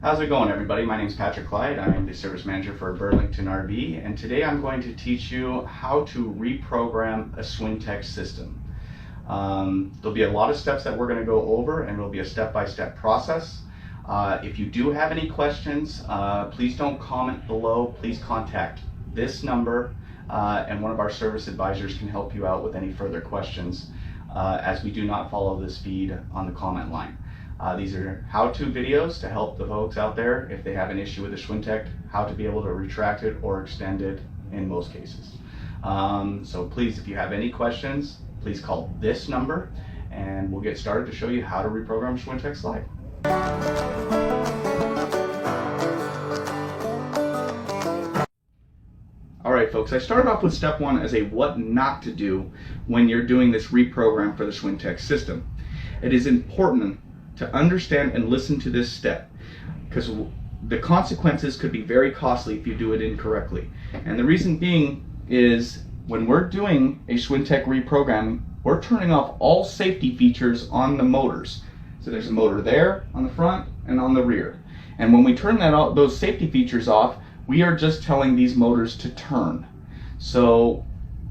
How's it going, everybody? My name is Patrick Clyde. I'm the service manager for Burlington RV, and today I'm going to teach you how to reprogram a Schwintek system. There'll be a lot of steps that we're going to go over, and it'll be a step-by-step process. If you do have any questions, please don't comment below. Please contact this number, and one of our service advisors can help you out with any further questions, as we do not follow this feed on the comment line. These are how-to videos to help the folks out there if they have an issue with the Schwintek, how to be able to retract it or extend it in most cases. So please, if you have any questions, please call this number and we'll get started to show you how to reprogram Schwintek Slide. Alright folks, I started off with step one as a what not to do when you're doing this reprogram for the Schwintek system. It is important to understand and listen to this step, because the consequences could be very costly if you do it incorrectly. And the reason being is when we're doing a Schwintek reprogram, we're turning off all safety features on the motors. So there's a motor there on the front and on the rear. And when we turn those safety features off, we are just telling these motors to turn. So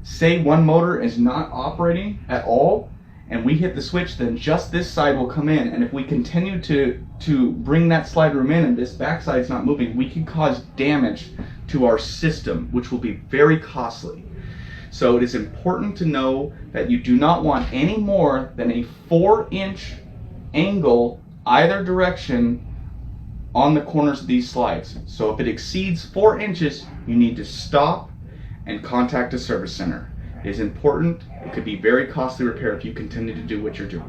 say one motor is not operating at all, and we hit the switch, then just this side will come in. And if we continue to bring that slide room in and this back side's not moving, we can cause damage to our system, which will be very costly. So it is important to know that you do not want any more than a 4-inch angle either direction on the corners of these slides. So if it exceeds 4 inches, you need to stop and contact a service center. It is important. It could be very costly repair if you continue to do what you're doing.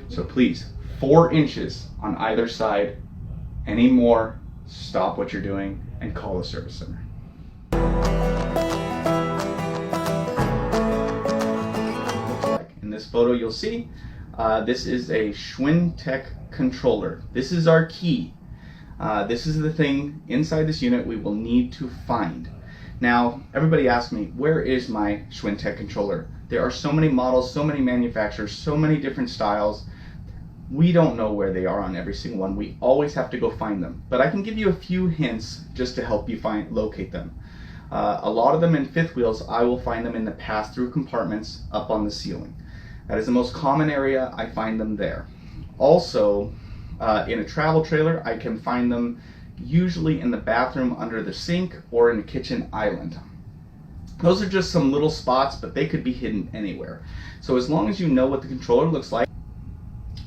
So please, 4 inches on either side. Any more, stop what you're doing and call the service center. In this photo you'll see this is a Schwintek controller. This is our key. This is the thing inside this unit we will need to find. Now, everybody asks me, where is my Schwintek controller? There are so many models, so many manufacturers, so many different styles. We don't know where they are on every single one. We always have to go find them. But I can give you a few hints just to help you locate them. A lot of them in fifth wheels, I will find them in the pass-through compartments up on the ceiling. That is the most common area. I find them there. Also, in a travel trailer, I can find them usually in the bathroom under the sink or in the kitchen island. Those are just some little spots, but they could be hidden anywhere. So as long as you know what the controller looks like,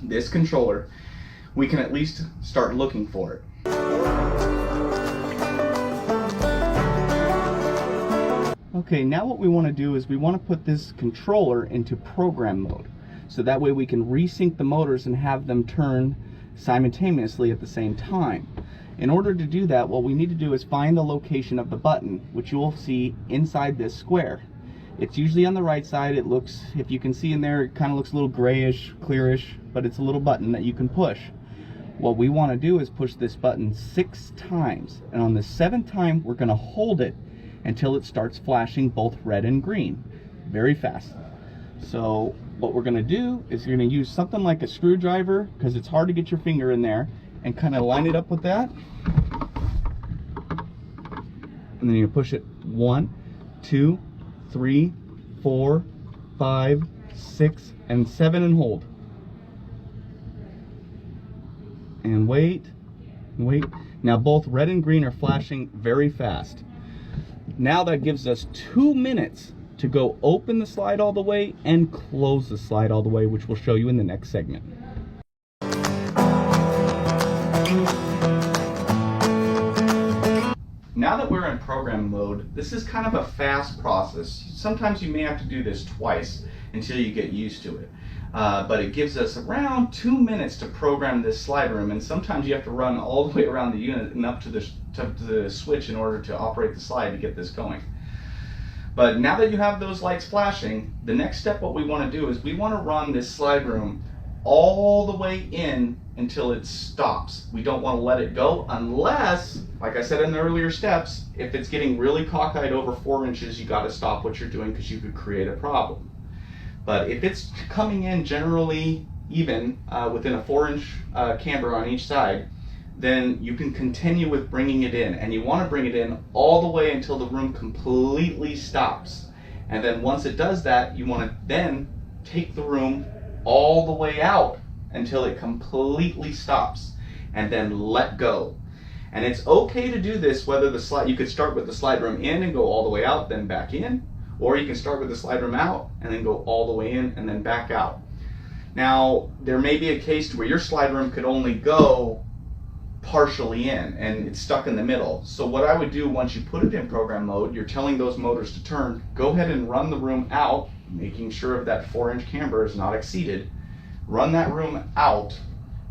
this controller, we can at least start looking for it. Okay, now what we want to do is we want to put this controller into program mode. So that way we can resync the motors and have them turn simultaneously at the same time. In order to do that, what we need to do is find the location of the button, which you will see inside this square. It's usually on the right side. It looks, if you can see in there, it kind of looks a little grayish, clearish, but it's a little button that you can push. What we want to do is push this button 6 times, and on the 7th time, we're going to hold it until it starts flashing both red and green, very fast. So what we're going to do is you're going to use something like a screwdriver, because it's hard to get your finger in there, and kind of line it up with that, and then you push it 1, 2, 3, 4, 5, 6, and 7, and hold. And wait, wait. Now both red and green are flashing very fast. Now that gives us 2 minutes to go open the slide all the way and close the slide all the way, which we'll show you in the next segment. Now that we're in program mode, this is kind of a fast process. Sometimes you may have to do this twice until you get used to it. But it gives us around 2 minutes to program this slide room, and sometimes you have to run all the way around the unit and up to the switch in order to operate the slide to get this going. But now that you have those lights flashing, the next step what we want to do is we want to run this slide room all the way in until it stops. We don't want to let it go unless, like I said in the earlier steps, if it's getting really cockeyed over 4 inches, you got to stop what you're doing because you could create a problem. But if it's coming in generally even within a 4-inch camber on each side, then you can continue with bringing it in, and you want to bring it in all the way until the room completely stops. And then once it does that, you want to then take the room all the way out until it completely stops, and then let go. And it's okay to do this whether the slide, you could start with the slide room in and go all the way out, then back in, or you can start with the slide room out and then go all the way in and then back out. Now, there may be a case where your slide room could only go partially in and it's stuck in the middle. So what I would do once you put it in program mode, you're telling those motors to turn, go ahead and run the room out, making sure that 4-inch camber is not exceeded. Run that room out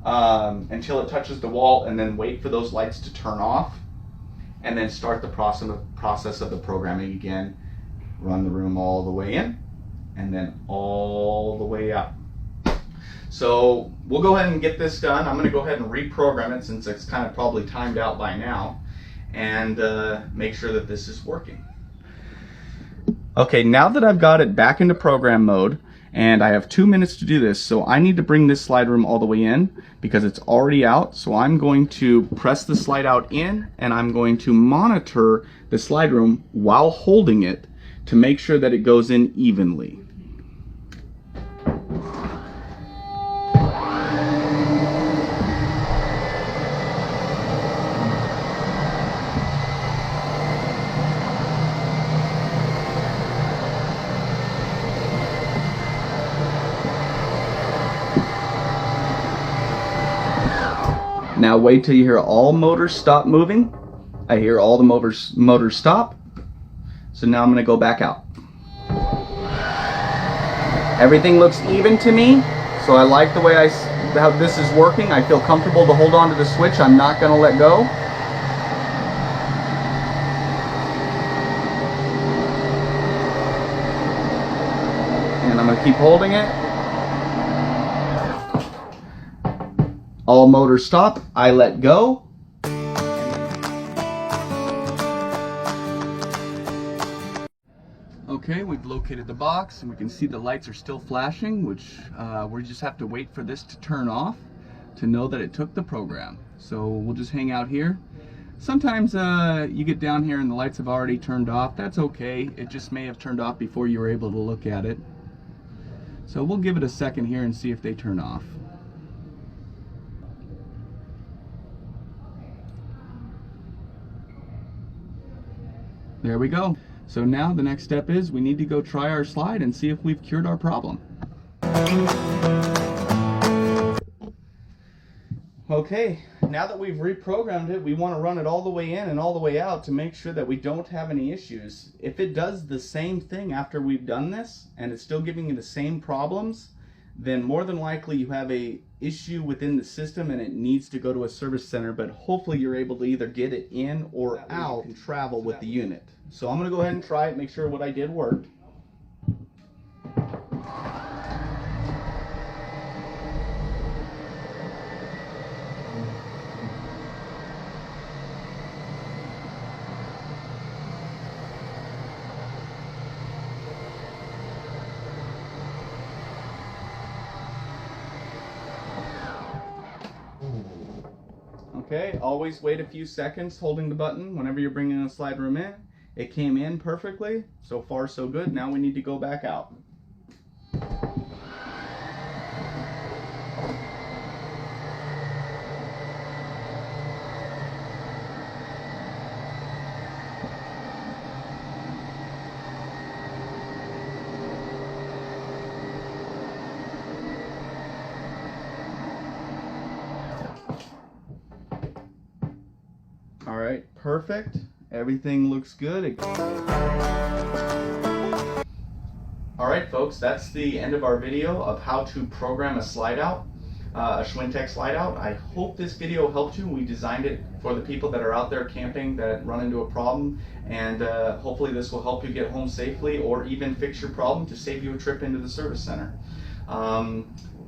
until it touches the wall, and then wait for those lights to turn off, and then start the process of the programming again. Run the room all the way in and then all the way out. So we'll go ahead and get this done. I'm going to go ahead and reprogram it since it's kind of probably timed out by now, and make sure that this is working. Okay, now that I've got it back into program mode, and I have 2 minutes to do this, so I need to bring this slide room all the way in because it's already out. So I'm going to press the slide out in, and I'm going to monitor the slide room while holding it to make sure that it goes in evenly. Now wait till you hear all motors stop moving. I hear all the motors stop. So now I'm going to go back out. Everything looks even to me, so I like the way how this is working. I feel comfortable to hold on to the switch. I'm not going to let go. And I'm going to keep holding it. All motors stop, I let go. Okay, we've located the box and we can see the lights are still flashing, which we just have to wait for this to turn off to know that it took the program. So we'll just hang out here. Sometimes you get down here and the lights have already turned off. That's okay, it just may have turned off before you were able to look at it. So we'll give it a second here and see if they turn off. There we go. So now the next step is we need to go try our slide and see if we've cured our problem. Okay, now that we've reprogrammed it, we want to run it all the way in and all the way out to make sure that we don't have any issues. If it does the same thing after we've done this and it's still giving you the same problems, then more than likely you have a issue within the system and it needs to go to a service center, but hopefully you're able to either get it in or out and travel with the unit. So I'm going to go ahead and try it, make sure what I did worked. Okay, always wait a few seconds holding the button whenever you're bringing a slide room in. It came in perfectly. So far so good. Now we need to go back out. All right, perfect. Everything looks good. All right, folks, that's the end of our video of how to program a Slideout, a Schwintek Slideout. I hope this video helped you. We designed it for the people that are out there camping that run into a problem, and hopefully this will help you get home safely or even fix your problem to save you a trip into the service center.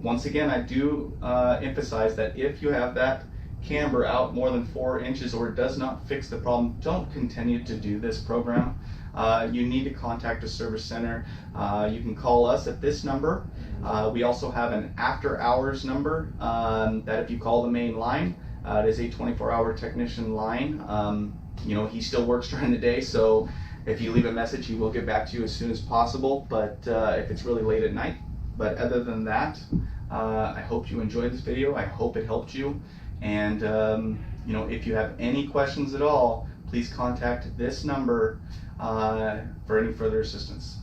Once again, I do emphasize that if you have that camber out more than 4 inches or it does not fix the problem, don't continue to do this program. You need to contact a service center. You can call us at this number. We also have an after hours number that if you call the main line, It is a 24-hour technician line. You know, he still works during the day, so if you leave a message, he will get back to you as soon as possible, but if it's really late at night. But other than that, I hope you enjoyed this video. I hope it helped you. And you know, if you have any questions at all, please contact this number for any further assistance.